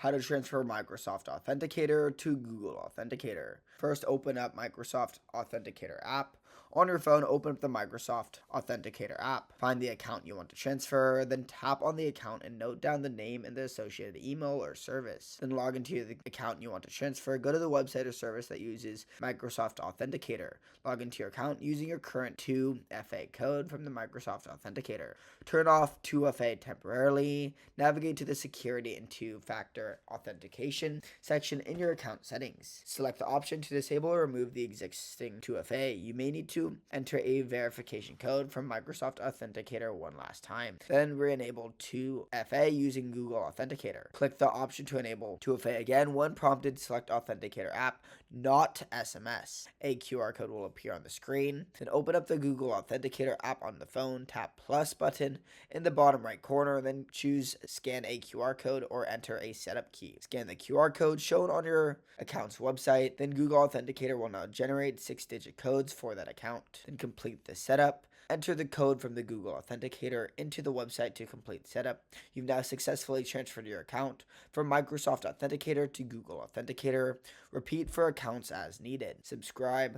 How to transfer Microsoft Authenticator to Google Authenticator. First, open up Microsoft Authenticator app. On your phone, open up the Microsoft Authenticator app. Find the account you want to transfer, then tap on the account and note down the name and the associated email or service. Then log into the account you want to transfer. Go to the website or service that uses Microsoft Authenticator. Log into your account using your current 2FA code from the Microsoft Authenticator. Turn off 2FA temporarily. Navigate to the Security and Two-Factor Authentication section in your account settings. Select the option to disable or remove the existing 2FA. You may need to enter a verification code from Microsoft Authenticator one last time. Then re-enable 2FA using Google Authenticator. Click the option to enable 2FA again. When prompted, select Authenticator app, not SMS. A QR code will appear on the screen. Then open up the Google Authenticator app on the phone. Tap plus button in the bottom right corner. Then choose scan a QR code or enter a setup key. Scan the QR code shown on your account's website. Then Google Authenticator will now generate 6-digit codes for that account. Then complete the setup. Enter the code from the Google Authenticator into the website to complete setup. You've now successfully transferred your account from Microsoft Authenticator to Google Authenticator. Repeat for accounts as needed. Subscribe.